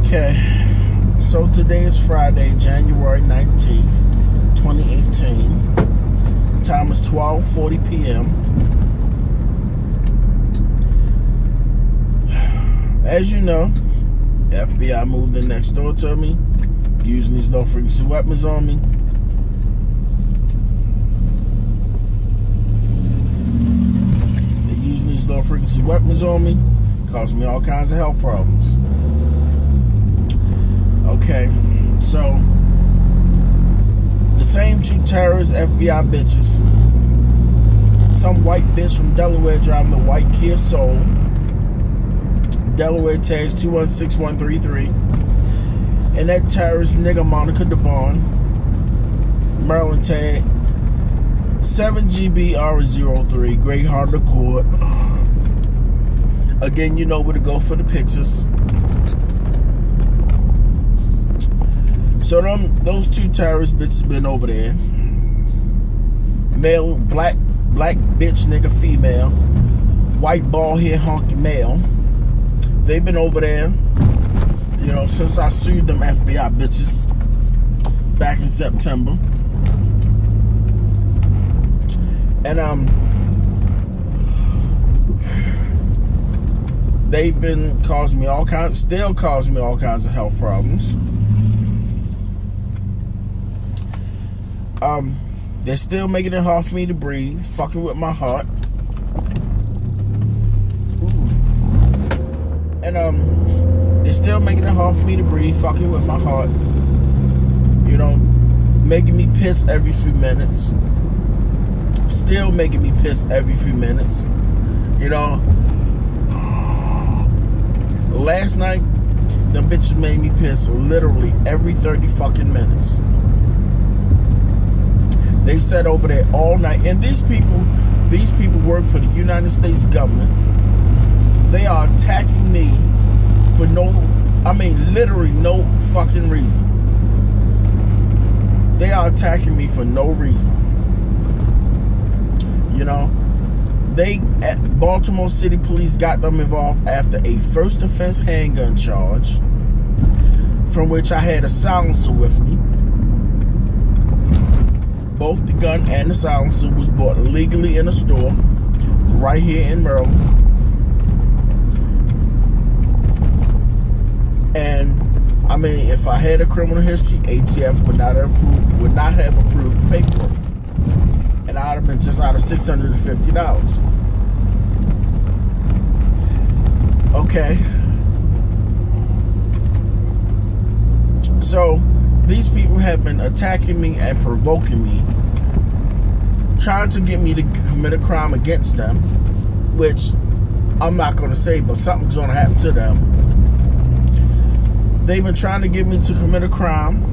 Okay, so today is Friday, January 19th, 2018. Time is 12:40 p.m. As you know, FBI moved in next door to me, using these low-frequency weapons on me. They're using these low-frequency weapons on me, causing me all kinds of health problems. Okay, so the same two terrorist FBI bitches, some white bitch from Delaware driving a white Kia Soul, Delaware tags 216133, and that terrorist nigga Monica Devon, Maryland tag 7GBR03, Gray Honda Accord. Again, you know where to go for the pictures. So those two terrorist bitches been over there. Male, black bitch nigga female, white bald head honky male. They've been over there, you know, since I sued them FBI bitches back in September. And they've been causing me still causing me all kinds of health problems. They're still making it hard for me to breathe, fucking with my heart. Ooh. And they're still making it hard for me to breathe, fucking with my heart. You know, making me piss every few minutes. Still making me piss every few minutes. You know, last night, them bitches made me piss literally every 30 fucking minutes. They sat over there all night. And these people work for the United States government. They are attacking me for literally no fucking reason. They are attacking me for no reason. You know, Baltimore City Police got them involved after a first offense handgun charge, from which I had a silencer with me. Both the gun and the silencer was bought legally in a store right here in Maryland. And I mean, if I had a criminal history, ATF would not have approved the paperwork, and I'd have been just out of $650. Okay. So these people have been attacking me and provoking me, trying to get me to commit a crime against them, which I'm not going to say, but something's going to happen to them. They've been trying to get me to commit a crime.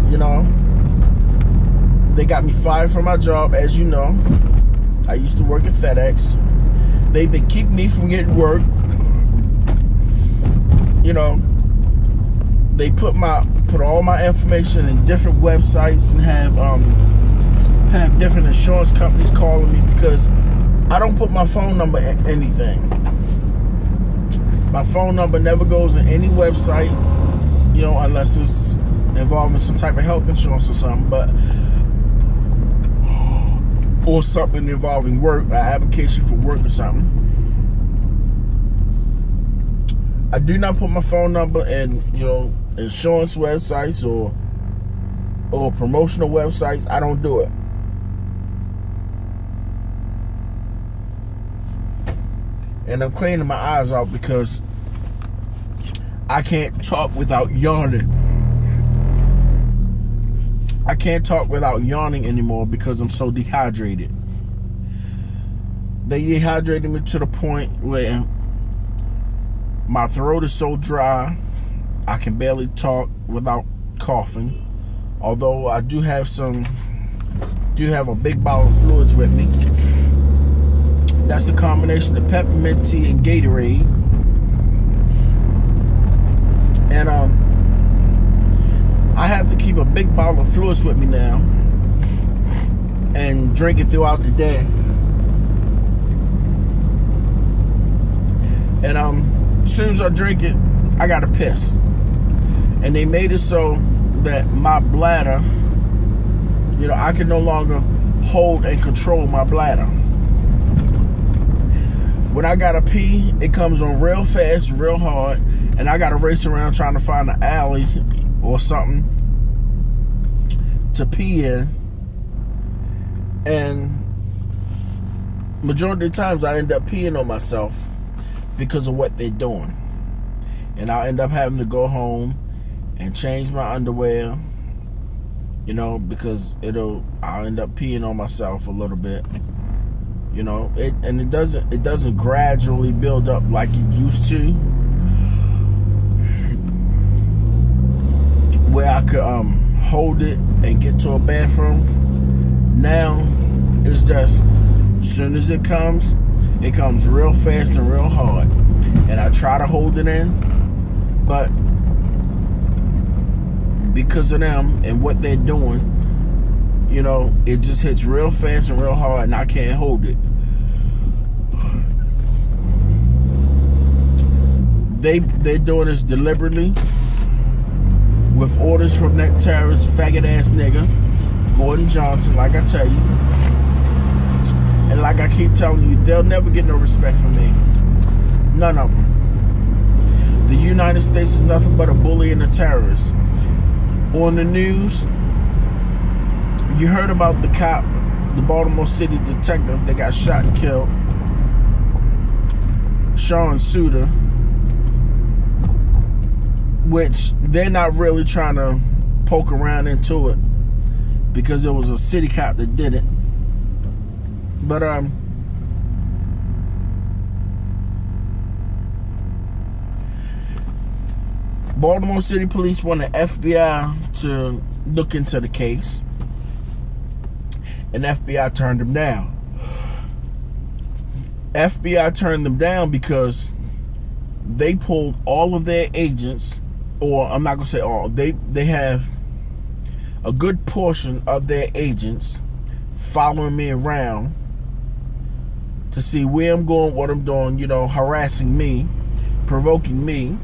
You know, they got me fired from my job, as you know. I used to work at FedEx. They've been keeping me from getting work. You know, they put all my information in different websites and have different insurance companies calling me because I don't put my phone number in anything. My phone number never goes in any website, you know, unless it's involving some type of health insurance or something, or something involving work, an application for work or something. I do not put my phone number in, you know, insurance websites or promotional websites. I don't do it. And I'm cleaning my eyes out because I can't talk without yawning. I can't talk without yawning anymore because I'm so dehydrated. They dehydrated me to the point where my throat is so dry I can barely talk without coughing. Although I do have a big bottle of fluids with me. That's the combination of peppermint tea and Gatorade. And I have to keep a big bottle of fluids with me now and drink it throughout the day. And as soon as I drink it, I gotta piss. And they made it so that my bladder, I can no longer hold and control my bladder. When I gotta pee, it comes on real fast, real hard, and I gotta race around trying to find an alley or something to pee in. And majority of the times I end up peeing on myself because of what they're doing. And I'll end up having to go home and change my underwear, because I'll end up peeing on myself a little bit. It doesn't gradually build up like it used to, where I could hold it and get to a bathroom. Now it's just, as soon as it comes real fast and real hard, and I try to hold it in, but because of them and what they're doing, it just hits real fast and real hard, and I can't hold it. They're doing this deliberately with orders from that terrorist faggot ass nigga Gordon Johnson, like I tell you. And like I keep telling you, they'll never get no respect from me. None of them. The United States is nothing but a bully and a terrorist. On the news, you heard about the cop, the Baltimore City detective that got shot and killed, Sean Suter, which they're not really trying to poke around into it because it was a city cop that did it. But Baltimore City Police want the FBI to look into the case, and FBI turned them down. FBI turned them down because they pulled all of their agents, or I'm not gonna say all, they have a good portion of their agents following me around to see where I'm going, what I'm doing, harassing me, provoking me.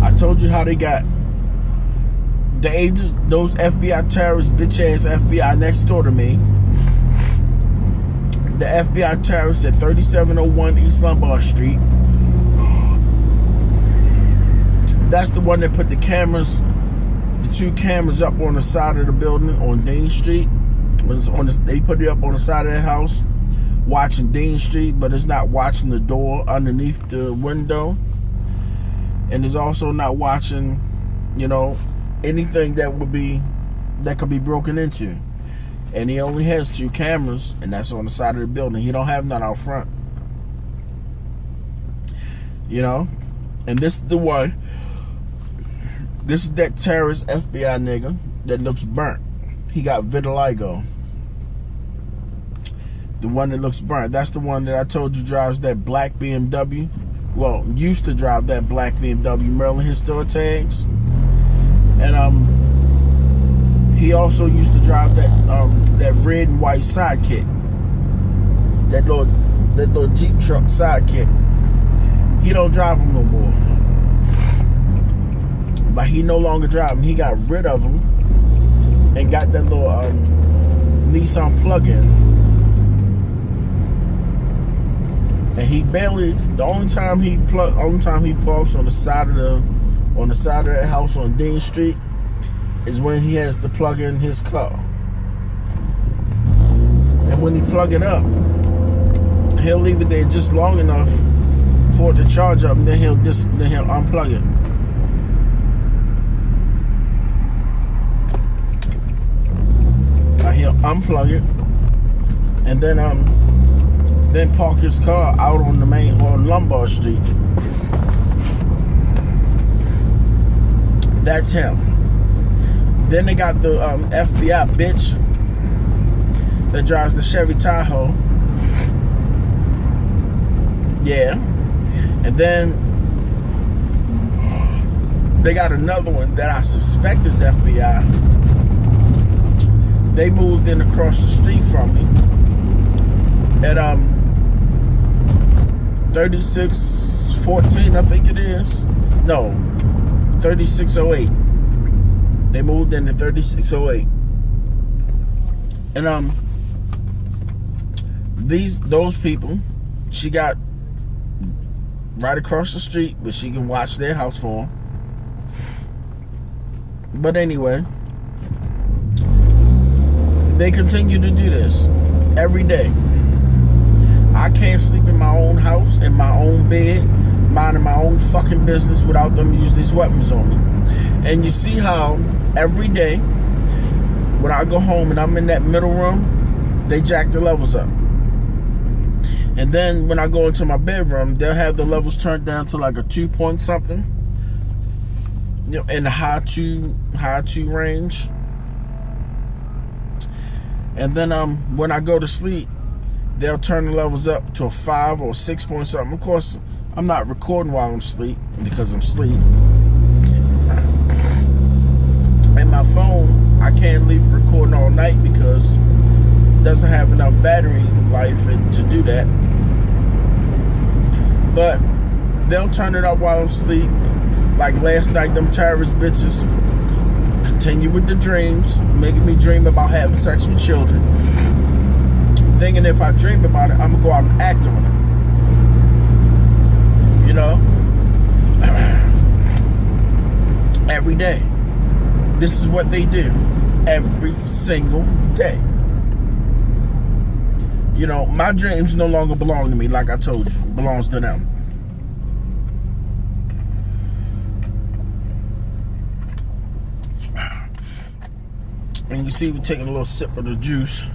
I told you how they got the agents, those FBI terrorists, bitch ass FBI next door to me. The FBI terrorists at 3701 East Lombard Street. That's the one that put the cameras, the two cameras up on the side of the building on Dean Street. They put it up on the side of the house, watching Dean Street, but it's not watching the door underneath the window. And it's also not watching, anything that could be broken into. And he only has two cameras, and that's on the side of the building. He don't have none out front. And this is the one. This is that terrorist FBI nigga that looks burnt. He got vitiligo. The one that looks burnt. That's the one that I told you drives that black BMW. Well, used to drive that black BMW, Maryland historic tags. And he also used to drive that red and white sidekick. That little Jeep truck sidekick. He don't drive them no more. But he no longer drive them. He got rid of them and got that little Nissan plug-in. And he barely. The only time he parks on the side of the house on Dean Street is when he has to plug in his car. And when he plug it up, he'll leave it there just long enough for it to charge up, and then he'll unplug it. He'll unplug it, and then park his car out on Lombard Street. That's him. Then they got the FBI bitch that drives the Chevy Tahoe. Yeah. And then they got another one that I suspect is FBI. They moved in across the street from me at 36 14, I think it is. No, 3608. They moved into 3608. And those people, she got right across the street, but she can watch their house for them. But anyway, they continue to do this every day. I can't sleep in my own house, in my own bed, minding my own fucking business without them using these weapons on me. And you see how every day when I go home and I'm in that middle room, they jack the levels up. And then when I go into my bedroom, they'll have the levels turned down to like a 2 point something, you know, in the high two range. And then when I go to sleep, they'll turn the levels up to a 5 or 6 point something. Of course, I'm not recording while I'm asleep because I'm asleep. And my phone, I can't leave recording all night because it doesn't have enough battery life to do that. But they'll turn it up while I'm asleep. Like last night, them terrorist bitches continue with the dreams, making me dream about having sex with children. Thinking if I dream about it, I'm gonna go out and act on it. You know? Every day. This is what they do. Every single day. You know, my dreams no longer belong to me, like I told you. It belongs to them. And you see me taking a little sip of the juice.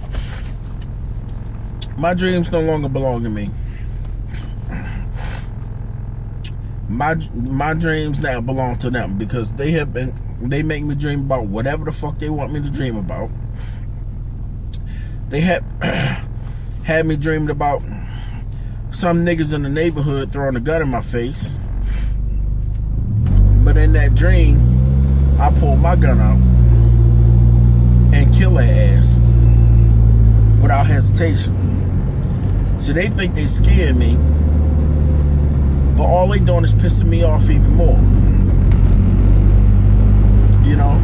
My dreams no longer belong to me. My dreams now belong to them because they make me dream about whatever the fuck they want me to dream about. They had me dreaming about some niggas in the neighborhood throwing a gun in my face. But in that dream, I pulled my gun out and kill their ass without hesitation. So they think they scared me, but all they doing is pissing me off even more. You know?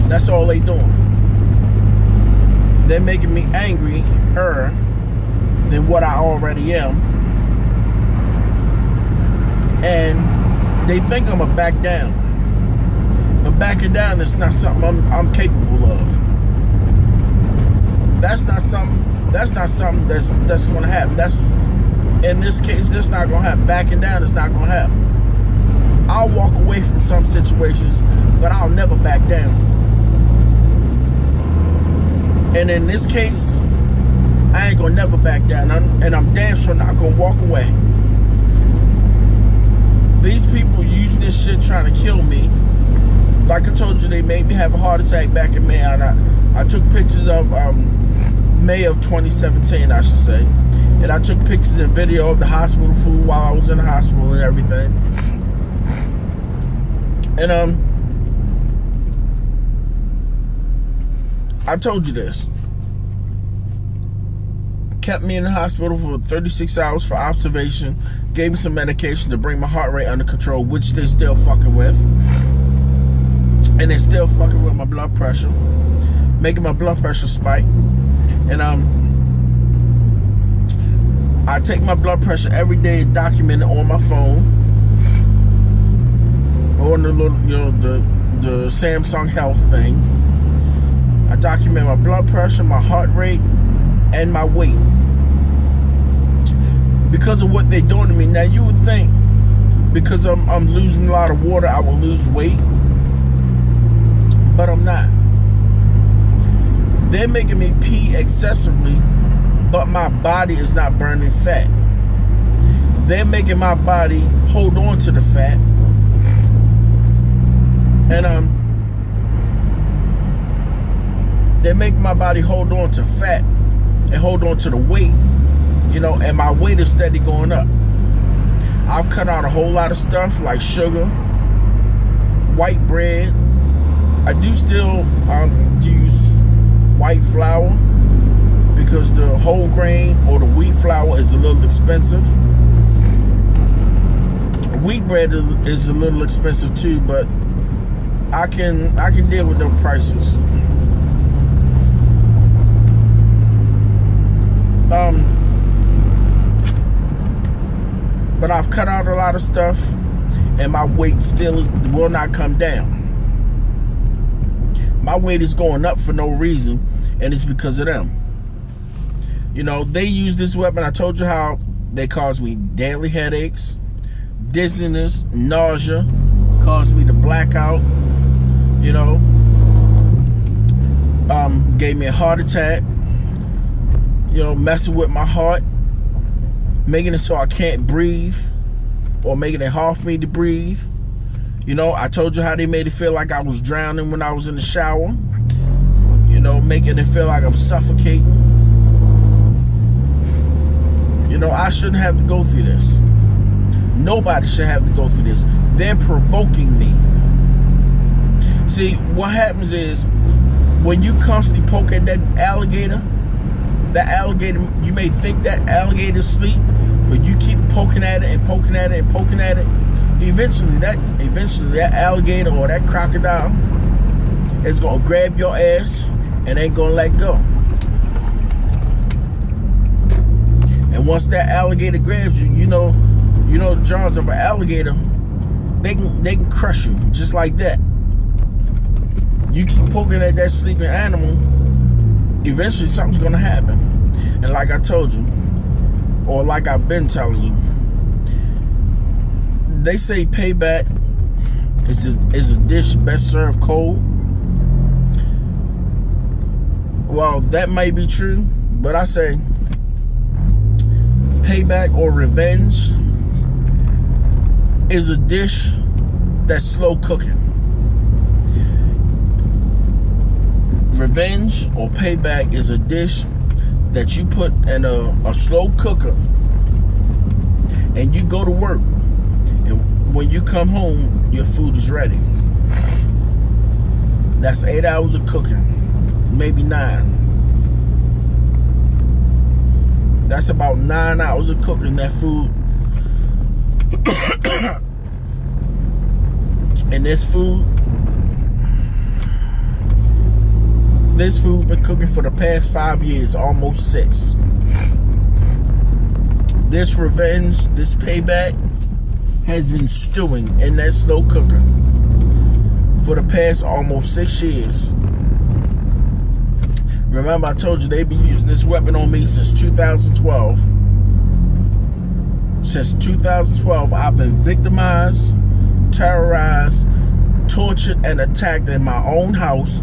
That's all they doing. They're making me angrier than what I already am. And they think I'm gonna back down. But backing down is not something I'm capable of. That's not something that's gonna happen. In this case, that's not gonna happen. Backing down is not gonna happen. I'll walk away from some situations, but I'll never back down. And in this case, I ain't gonna never back down, and I'm damn sure not gonna walk away. These people use this shit trying to kill me. Like I told you, they made me have a heart attack back in May. And I took pictures of May of 2017, I should say. And I took pictures and video of the hospital food while I was in the hospital and everything. And I told you this. Kept me in the hospital for 36 hours for observation. Gave me some medication to bring my heart rate under control, which they're still fucking with. And they're still fucking with my blood pressure, making my blood pressure spike. And I take my blood pressure every day and document it on my phone, on the little, the Samsung Health thing. I document my blood pressure, my heart rate, and my weight. Because of what they're doing to me. Now you would think because I'm losing a lot of water, I will lose weight. But I'm not. They're making me pee excessively, but my body is not burning fat. They're making my body hold on to the fat. And they make my body hold on to fat and hold on to the weight, and my weight is steady going up. I've cut out a whole lot of stuff like sugar, white bread. I do still use white flour because the whole grain or the wheat flour is a little expensive. Wheat bread is a little expensive too, but I can deal with them prices. But I've cut out a lot of stuff, and my weight still will not come down. My weight is going up for no reason, and it's because of them. You know, they use this weapon. I told you how they cause me daily headaches, dizziness, nausea, caused me to blackout. You know, gave me a heart attack. You know, messing with my heart, making it so I can't breathe, or making it hard for me to breathe. You know, I told you how they made it feel like I was drowning when I was in the shower. You know, making it feel like I'm suffocating. You know, I shouldn't have to go through this. Nobody should have to go through this. They're provoking me. See, what happens is, when you constantly poke at that alligator, you may think that alligator's asleep, but you keep poking at it and poking at it and poking at it. Eventually that alligator or that crocodile is gonna grab your ass and ain't gonna let go. And once that alligator grabs you, you know the jaws of an alligator, they can crush you just like that. You keep poking at that sleeping animal, eventually something's gonna happen. And like I told you, or like I've been telling you, they say payback is a dish best served cold. Well, that may be true, but I say payback or revenge is a dish that's slow cooking. Revenge or payback is a dish that you put in a slow cooker, and you go to work, and when you come home, your food is ready. That's 8 hours of cooking, maybe 9. That's about 9 hours of cooking that food. And this food been cooking for the past 5 years, almost 6. This revenge, this payback, has been stewing in that slow cooker for the past almost 6 years. Remember, I told you they've been using this weapon on me since 2012. Since 2012, I've been victimized, terrorized, tortured, and attacked in my own house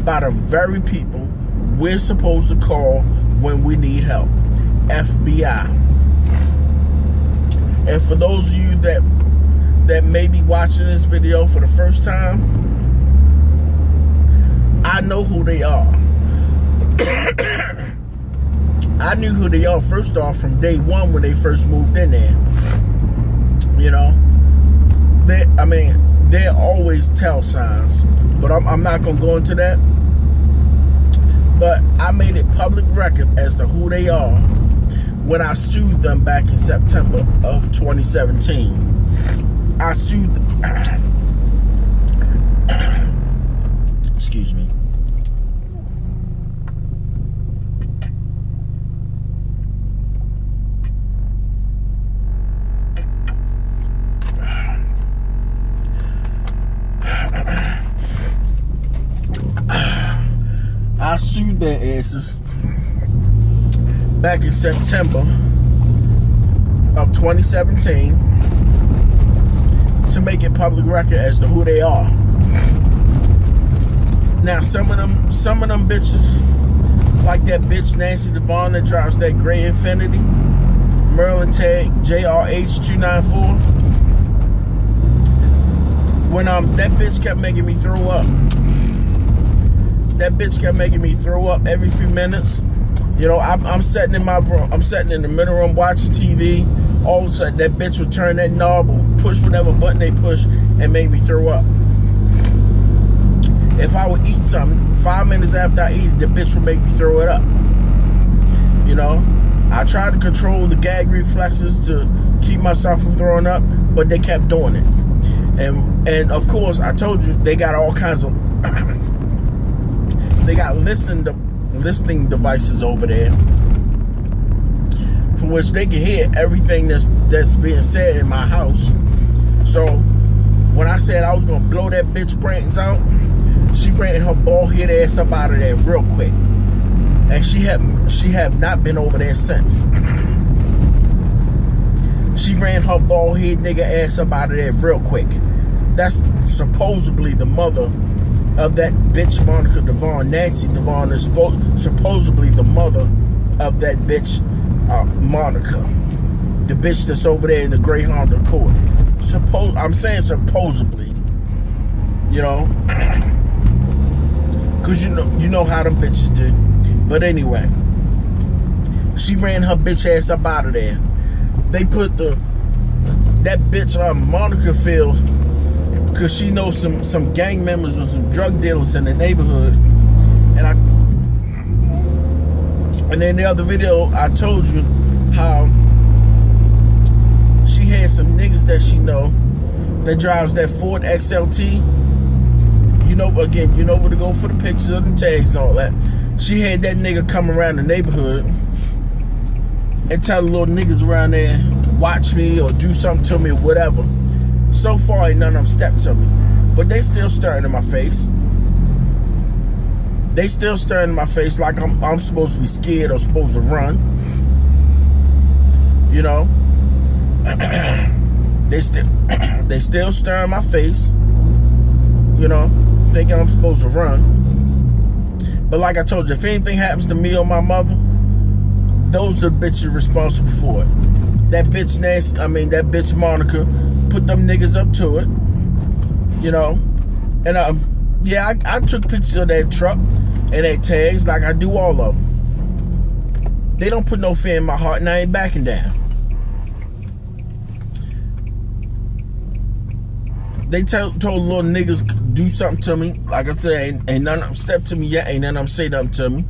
by the very people we're supposed to call when we need help. FBI. And for those of you that may be watching this video for the first time, I know who they are. I knew who they are first off from day one when they first moved in there. You know, they're always tell signs, but I'm not gonna go into that. But I made it public record as to who they are when I sued them back in September of 2017. I sued them. Excuse me. I sued their asses back in September of 2017 to make it public record as to who they are. Now, some of them bitches, like that bitch Nancy Devon that drives that gray Infiniti, Merlin Tag JRH294. When that bitch kept making me throw up. That bitch kept making me throw up every few minutes. You know, I'm sitting in my room. I'm sitting in the middle room watching TV. All of a sudden, that bitch would turn that knob or push whatever button they push and make me throw up. If I would eat something, 5 minutes after I eat it, the bitch would make me throw it up. You know? I tried to control the gag reflexes to keep myself from throwing up, but they kept doing it. And of course, I told you, they got all kinds of they got listening devices over there, for which they can hear everything that's being said in my house. So when I said I was gonna blow that bitch brains out, she ran her bald head ass up out of there real quick, and she have not been over there since. She ran her bald head nigga ass up out of there real quick. That's supposedly the mother of that bitch Monica Devon. Nancy Devon is supposedly the mother of that bitch Monica, the bitch that's over there in the gray Honda Accord. I'm saying supposedly, you know, cause you know how them bitches do. But anyway, she ran her bitch ass up out of there. They put that bitch Monica feels, cause she knows some gang members and some drug dealers in the neighborhood. And in the other video, I told you how she had some niggas that she know that drives that Ford XLT. You know where to go for the pictures of the tags and all that. She had that nigga come around the neighborhood and tell the little niggas around there, watch me or do something to me or whatever. So far, ain't none of them stepped to me. But they still staring in my face. They still staring in my face like I'm supposed to be scared or supposed to run. You know? They still staring in my face. You know? Thinking I'm supposed to run. But like I told you, if anything happens to me or my mother, those are the bitches responsible for it. That bitch Nancy, that bitch Monica put them niggas up to it. You know? And yeah, I took pictures of that truck and that tags like I do all of them. They don't put no fear in my heart, and I ain't backing down. They told little niggas do something to me. Like I said, ain't none of them step to me yet. Ain't none of them say nothing to me.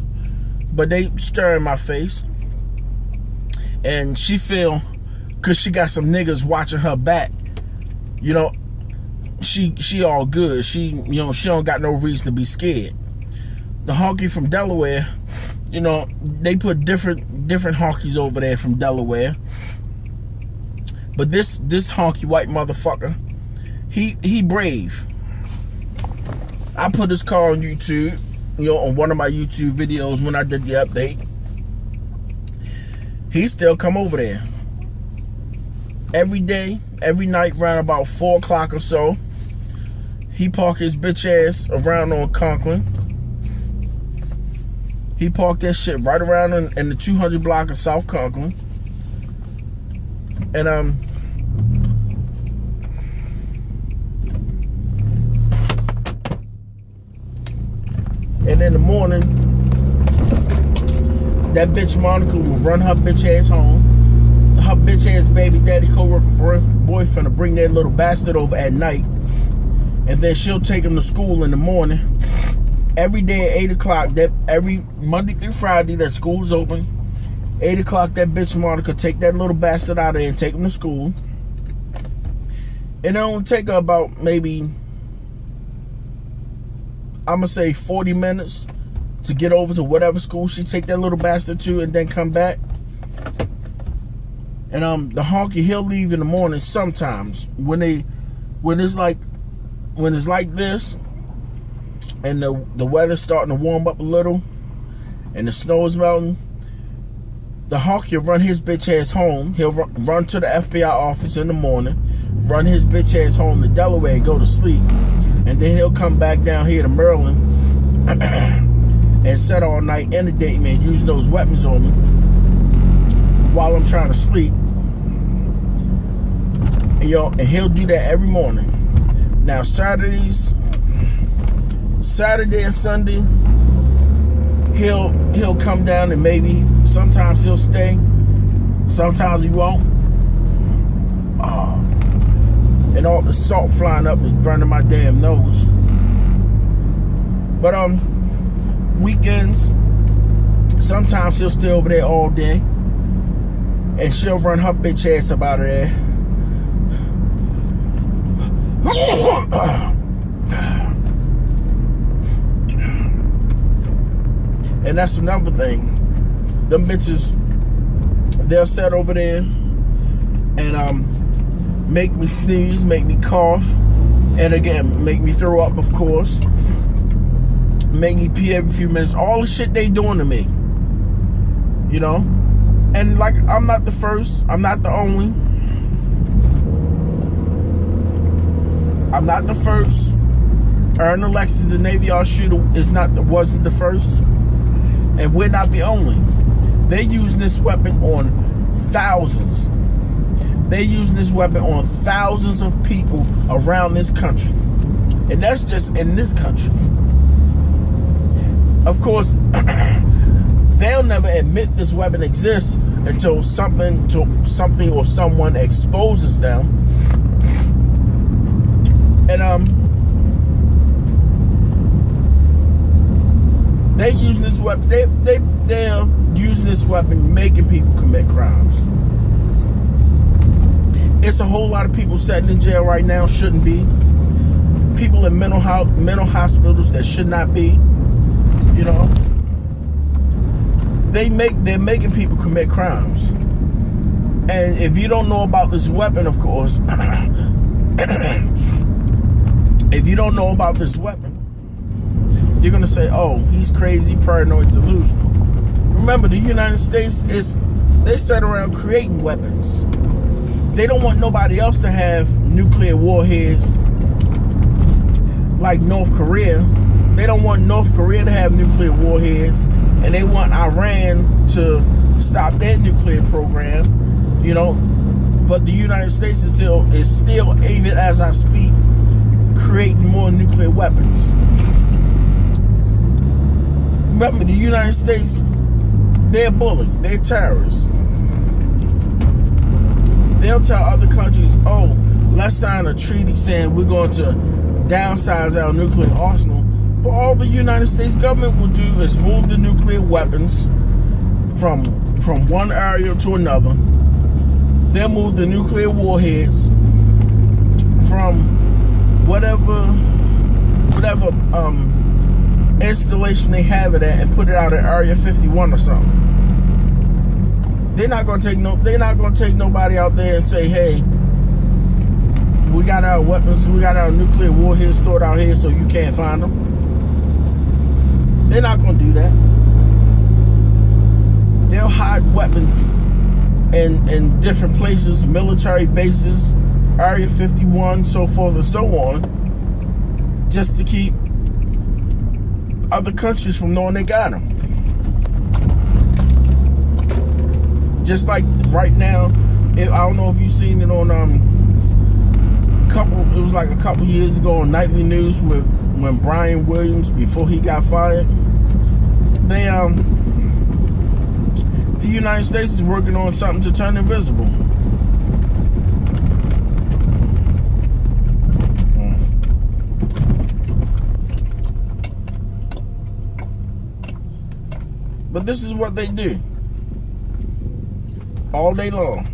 But they stir in my face. And she feel, cause she got some niggas watching her back, you know, she all good. She don't got no reason to be scared. The honky from Delaware, you know, they put different honkies over there from Delaware. But this honky white motherfucker, he brave. I put his car on YouTube, on one of my YouTube videos when I did the update. He still come over there every day, every night, around about 4 o'clock or so. He park his bitch ass around on Conklin. He parked that shit right around in the 200 block of South Conklin. And in the morning, that bitch Monica will run her bitch ass home. Her bitch ass baby daddy co-worker boyfriend will bring that little bastard over at night. And then she'll take him to school in the morning. Every day at 8 o'clock, every Monday through Friday that school is open, 8 o'clock that bitch Monica take that little bastard out of there and take him to school. And it only take her about maybe, I'm going to say 40 minutes to get over to whatever school she take that little bastard to and then come back. And the honky, he'll leave in the morning sometimes when it's like this and the weather's starting to warm up a little and the snow is melting. The honky will run his bitch ass home. He'll run to the FBI office in the morning, run his bitch ass home to Delaware and go to sleep. And then he'll come back down here to Maryland and sit all night and date me and use those weapons on me while I'm trying to sleep. And he'll do that every morning. Now Saturday and Sunday, he'll come down and maybe sometimes he'll stay, sometimes he won't. And all the salt flying up is burning my damn nose. But weekends, sometimes he'll stay over there all day. and she'll run her bitch ass up out of there. And that's another thing. Them bitches, they'll sit over there and make me sneeze, make me cough, and again, make me throw up, of course. Make me pee every few minutes. All the shit they doing to me. You know? And like, I'm not the first. I'm not the only. I'm not the first. Earn Alexis, the Navy Yard shooter, wasn't the first. And we're not the only. They're using this weapon on thousands. They're using this weapon on thousands of people around this country. And that's just in this country. Of course, they'll never admit this weapon exists until something or someone exposes them. And they using this weapon. They're using this weapon, making people commit crimes. It's a whole lot of people sitting in jail right now, shouldn't be. People in mental hospitals that should not be. You know, they're making people commit crimes. And if you don't know about this weapon, of course, if you don't know about this weapon, you're gonna say, "Oh, he's crazy, paranoid, delusional." Remember, the United States they sit around creating weapons. They don't want nobody else to have nuclear warheads like North Korea. They don't want North Korea to have nuclear warheads, and they want Iran to stop their nuclear program, you know. But the United States is still, even as I speak, creating more nuclear weapons. Remember, the United States, they're bullying, they're terrorists. They'll tell other countries, "Oh, let's sign a treaty saying we're going to downsize our nuclear arsenal." But all the United States government will do is move the nuclear weapons from one area to another. They'll move the nuclear warheads from whatever installation they have it at and put it out at Area 51 or something. They're not gonna take nobody out there and say, "Hey, we got our weapons, we got our nuclear warheads stored out here, so you can't find them." They're not going to do that. They'll hide weapons in different places, military bases, Area 51, so forth and so on, just to keep other countries from knowing they got them. Just like right now, I don't know if you've seen it on it was like a couple years ago on Nightly News when Brian Williams, before he got fired, the United States is working on something to turn invisible. But this is what they do all day long.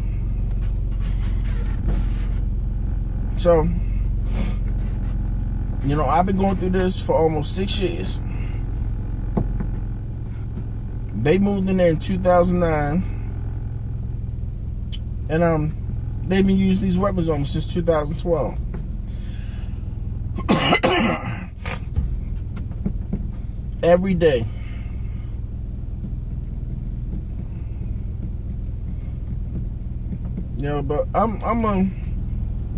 So, you know, I've been going through this for almost 6 years. They moved in there in 2009, and they've been using these weapons on me since 2012. Every day. You know, but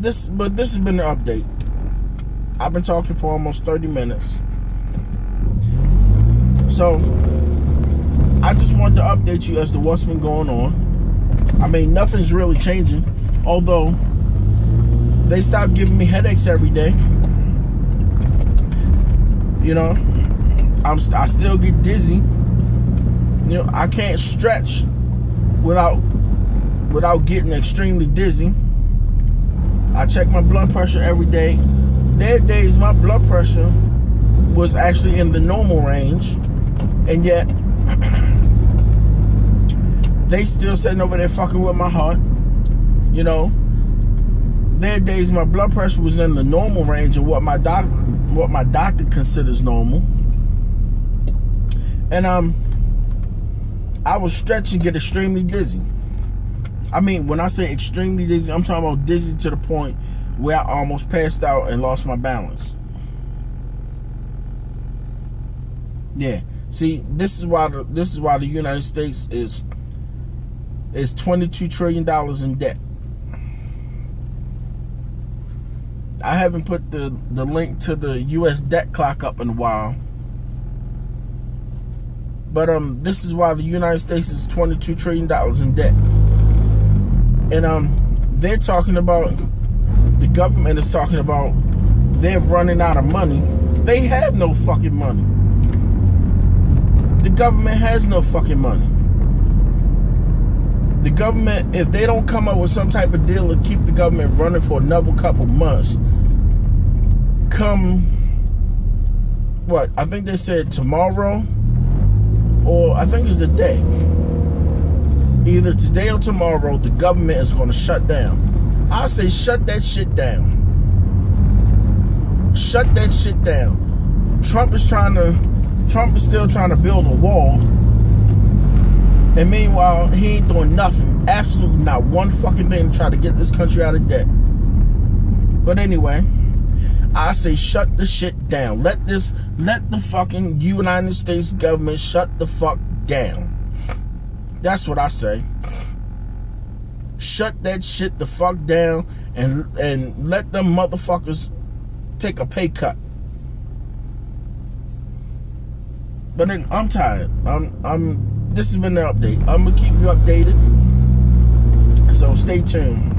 this has been an update. I've been talking for almost 30 minutes. So, I just wanted to update you as to what's been going on. I mean, nothing's really changing. Although, they stopped giving me headaches every day. You know, I still get dizzy. You know, I can't stretch without getting extremely dizzy. I check my blood pressure every day. There are days my blood pressure was actually in the normal range, and yet they still sitting over there fucking with my heart. You know, there are days my blood pressure was in the normal range of what my doctor considers normal. And I was stretching, get extremely dizzy. I mean, when I say extremely dizzy, I'm talking about dizzy to the point where I almost passed out and lost my balance. Yeah. See, this is why the United States is $22 trillion in debt. I haven't put the link to the U.S. debt clock up in a while. But this is why the United States is $22 trillion in debt. And they're talking about, the government is talking about they're running out of money. They have no fucking money. The government has no fucking money. The government, if they don't come up with some type of deal to keep the government running for another couple months, come, what, I think they said tomorrow, or I think it's the day. Either today or tomorrow, the government is going to shut down. I say shut that shit down. Shut that shit down. Trump is still trying to build a wall. And meanwhile, he ain't doing nothing. Absolutely not one fucking thing to try to get this country out of debt. But anyway, I say shut the shit down. Let the fucking United States government shut the fuck down. That's what I say. Shut that shit the fuck down and let them motherfuckers take a pay cut. But then, I'm tired. This has been the update. I'm gonna keep you updated. So stay tuned.